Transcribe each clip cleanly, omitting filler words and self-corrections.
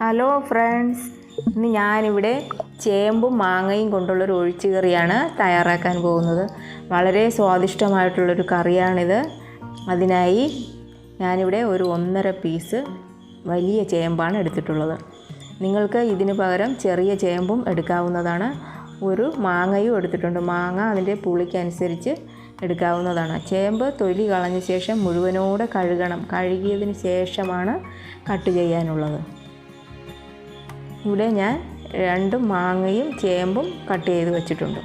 Hello friends, ഇന്ന് ഞാനിവിടെ ചേമ്പും മാങ്ങയും കൊണ്ടുള്ളൊരു ഒഴിച്ചുകറിയാണ് തയ്യാറാക്കാൻ പോകുന്നത്. വളരെ സ്വാദിഷ്ടമായിട്ടുള്ളൊരു കറിയാണിത്. അതിനായി ഞാനിവിടെ ഒരു 1.5 പീസ് വലിയ ചേമ്പാണ് എടുത്തിട്ടുള്ളത്. നിങ്ങൾക്ക് ഇതിന് പകരം ചെറിയ ചേമ്പും എടുക്കാവുന്നതാണ്. ഒരു മാങ്ങയും എടുത്തിട്ടുണ്ട്. മാങ്ങ അതിൻ്റെ പുളിക്കനുസരിച്ച് എടുക്കാവുന്നതാണ്. ചേമ്പ് തൊലി കളഞ്ഞ ശേഷം മുഴുവനോടെ കഴുകണം. കഴുകിയതിന് ശേഷമാണ് കട്ട് ചെയ്യാനുള്ളത്. ഇവിടെ ഞാൻ 2 മാങ്ങയും ചേമ്പും കട്ട് ചെയ്ത് വെച്ചിട്ടുണ്ട്.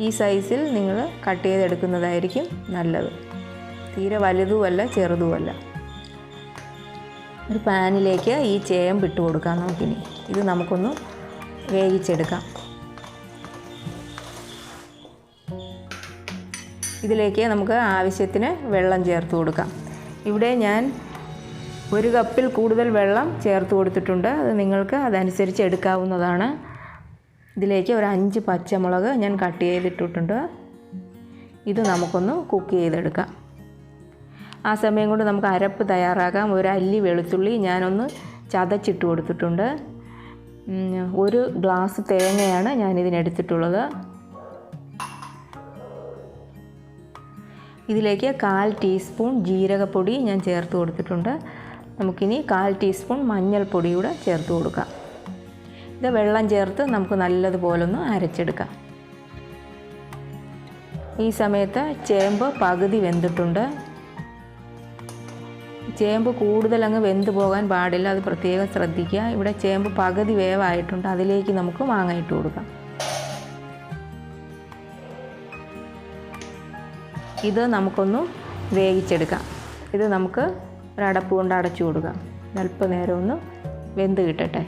ഈ സൈസിൽ നിങ്ങൾ കട്ട് ചെയ്തെടുക്കുന്നതായിരിക്കും നല്ലത്. തീരെ വലുതുമല്ല ചെറുതുമല്ല. ഒരു പാനിലേക്ക് ഈ ചേമ്പ് ഇട്ട് കൊടുക്കാം. നമുക്കിനി ഇത് നമുക്കൊന്ന് വേവിച്ചെടുക്കാം. ഇതിലേക്ക് നമുക്ക് ആവശ്യത്തിന് വെള്ളം ചേർത്ത് കൊടുക്കാം. ഇവിടെ ഞാൻ 1 കപ്പിൽ കൂടുതൽ വെള്ളം ചേർത്ത് കൊടുത്തിട്ടുണ്ട്. അത് നിങ്ങൾക്ക് അതനുസരിച്ച് എടുക്കാവുന്നതാണ്. ഇതിലേക്ക് ഒരു 5 പച്ചമുളക് ഞാൻ കട്ട് ചെയ്തിട്ടിട്ടുണ്ട്. ഇത് നമുക്കൊന്ന് കുക്ക് ചെയ്തെടുക്കാം. ആ സമയം കൊണ്ട് നമുക്ക് അരപ്പ് തയ്യാറാക്കാം. 1 അല്ലി വെളുത്തുള്ളി ഞാനൊന്ന് ചതച്ചിട്ട് കൊടുത്തിട്ടുണ്ട്. 1 ഗ്ലാസ് തേങ്ങയാണ് ഞാനിതിനെടുത്തിട്ടുള്ളത്. ഇതിലേക്ക് 1/4 ടീസ്പൂൺ ജീരകപ്പൊടി ഞാൻ ചേർത്ത് കൊടുത്തിട്ടുണ്ട്. നമുക്കിനി 1/4 ടീസ്പൂൺ മഞ്ഞൾപ്പൊടി കൂടെ ചേർത്ത് കൊടുക്കാം. ഇത് വെള്ളം ചേർത്ത് നമുക്ക് നല്ലതുപോലൊന്ന് അരച്ചെടുക്കാം. ഈ സമയത്ത് ചേമ്പ് പകുതി വെന്തിട്ടുണ്ട്. ചേമ്പ് കൂടുതൽ അങ്ങ് വെന്ത് പോകാൻ പാടില്ല, അത് പ്രത്യേകം ശ്രദ്ധിക്കുക. ഇവിടെ ചേമ്പ് പകുതി വേവായിട്ടുണ്ട്. അതിലേക്ക് നമുക്ക് മാങ്ങ ഇട്ട് കൊടുക്കാം. ഇത് നമുക്കൊന്ന് വേവിച്ചെടുക്കാം. ഇത് നമുക്ക് ഒരടപ്പ് കൊണ്ട് അടച്ചു കൊടുക്കാം. അല്പനേരം ഒന്ന് വെന്ത് കിട്ടട്ടെ.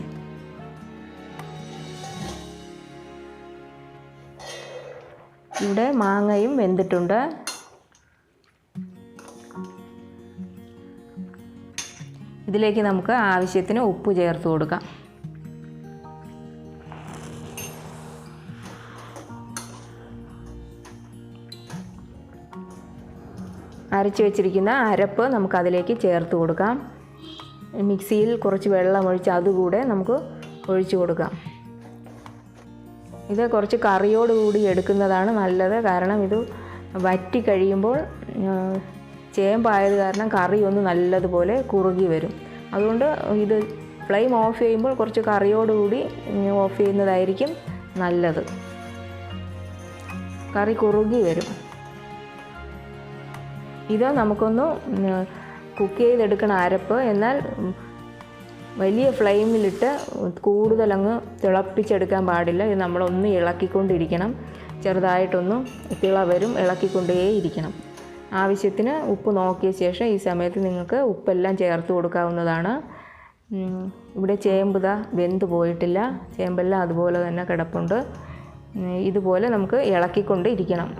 ഇവിടെ മാങ്ങയും വെന്തിട്ടുണ്ട്. ഇതിലേക്ക് നമുക്ക് ആവശ്യത്തിന് ഉപ്പ് ചേർത്ത് കൊടുക്കാം. അരച്ച് വെച്ചിരിക്കുന്ന അരപ്പ് നമുക്കതിലേക്ക് ചേർത്ത് കൊടുക്കാം. മിക്സിയിൽ കുറച്ച് വെള്ളം ഒഴിച്ച് അതുകൂടെ നമുക്ക് ഒഴിച്ച് കൊടുക്കാം. ഇത് കുറച്ച് കറിയോടുകൂടി എടുക്കുന്നതാണ് നല്ലത്. കാരണം ഇത് വറ്റി കഴിയുമ്പോൾ ചേമ്പായത് കാരണം കറി ഒന്ന് നല്ലതുപോലെ കുറുകി വരും. അതുകൊണ്ട് ഇത് ഫ്ലെയിം ഓഫ് ചെയ്യുമ്പോൾ കുറച്ച് കറിയോടുകൂടി ഓഫ് ചെയ്യുന്നതായിരിക്കും നല്ലത്. കറി കുറുകി വരും. ഇത് നമുക്കൊന്ന് കുക്ക് ചെയ്തെടുക്കണ അരപ്പ്. എന്നാൽ വലിയ ഫ്ലെയിമിലിട്ട് കൂടുതൽ അങ്ങ് തിളപ്പിച്ചെടുക്കാൻ പാടില്ല. ഇത് നമ്മളൊന്ന് ഇളക്കിക്കൊണ്ടിരിക്കണം. ചെറുതായിട്ടൊന്ന് തിള വരും, ഇളക്കിക്കൊണ്ടേയിരിക്കണം. ആവശ്യത്തിന് ഉപ്പ് നോക്കിയ ശേഷം ഈ സമയത്ത് നിങ്ങൾക്ക് ഉപ്പെല്ലാം ചേർത്ത് കൊടുക്കാവുന്നതാണ്. ഇവിടെ ചേമ്പ് വെന്ത് പോയിട്ടില്ല. ചേമ്പെല്ലാം അതുപോലെ തന്നെ കിടപ്പുണ്ട്. ഇതുപോലെ നമുക്ക് ഇളക്കിക്കൊണ്ടിരിക്കണം.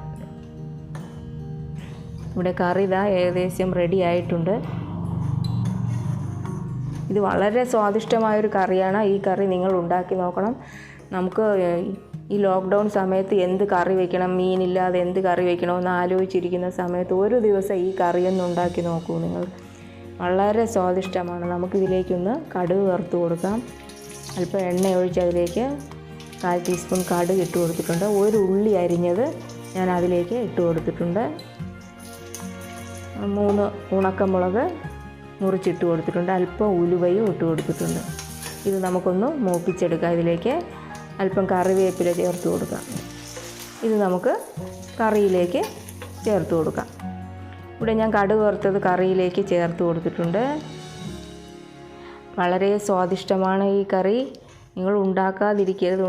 ഇവിടെ കറി ഏകദേശം റെഡി ആയിട്ടുണ്ട്. ഇത് വളരെ സ്വാദിഷ്ടമായൊരു കറിയാണ്. ഈ കറി നിങ്ങൾ ഉണ്ടാക്കി നോക്കണം. നമുക്ക് ഈ ലോക്ക്ഡൗൺ സമയത്ത് എന്ത് കറി വയ്ക്കണം, മീനില്ലാതെ എന്ത് കറി വയ്ക്കണമെന്ന് ആലോചിച്ചിരിക്കുന്ന സമയത്ത് ഒരു ദിവസം ഈ കറിയൊന്ന് ഉണ്ടാക്കി നോക്കൂ നിങ്ങൾ. വളരെ സ്വാദിഷ്ടമാണ്. നമുക്കിതിലേക്കൊന്ന് കടുക് വറുത്ത് കൊടുക്കാം. അല്പം എണ്ണ ഒഴിച്ച് അതിലേക്ക് 1/4 ടീസ്പൂൺ കടുക് ഇട്ട് കൊടുത്തിട്ടുണ്ട്. 1 ഉള്ളി അരിഞ്ഞത് ഞാൻ അതിലേക്ക് ഇട്ട് കൊടുത്തിട്ടുണ്ട്. 3 ഉണക്കമുളക് മുറിച്ചിട്ട് കൊടുത്തിട്ടുണ്ട്. അല്പം ഉലുവയും ഇട്ട് കൊടുത്തിട്ടുണ്ട്. ഇത് നമുക്കൊന്ന് മൂപ്പിച്ചെടുക്കാം. ഇതിലേക്ക് അല്പം കറിവേപ്പില ചേർത്ത് കൊടുക്കാം. ഇത് നമുക്ക് കറിയിലേക്ക് ചേർത്ത് കൊടുക്കാം. ഇവിടെ ഞാൻ കടുക് വറുത്തത് കറിയിലേക്ക് ചേർത്ത് കൊടുത്തിട്ടുണ്ട്. വളരെ സ്വാദിഷ്ടമാണ് ഈ കറി. നിങ്ങൾ ഉണ്ടാക്കാതിരിക്കരുത്.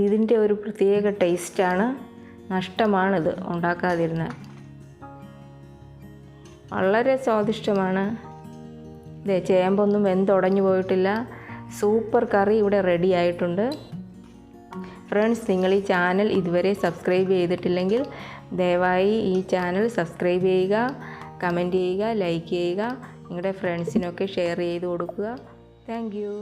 ഇതിൻ്റെ ഒരു പ്രത്യേക ടേസ്റ്റാണ്. നഷ്ടമാണിത് ഉണ്ടാക്കാതിരുന്നാൽ. വളരെ സ്വാദിഷ്ടമാണ്. ഇതേ ചേമ്പൊന്നും വെന്തുടഞ്ഞു പോയിട്ടില്ല. സൂപ്പർ കറി ഇവിടെ റെഡി ആയിട്ടുണ്ട്. ഫ്രണ്ട്സ്, നിങ്ങൾ ഈ ചാനൽ ഇതുവരെ സബ്സ്ക്രൈബ് ചെയ്തിട്ടില്ലെങ്കിൽ ദയവായി ഈ ചാനൽ സബ്സ്ക്രൈബ് ചെയ്യുക, കമൻറ്റ് ചെയ്യുക, ലൈക്ക് ചെയ്യുക. നിങ്ങളുടെ ഫ്രണ്ട്സിനൊക്കെ ഷെയർ ചെയ്ത് കൊടുക്കുക. Thank you.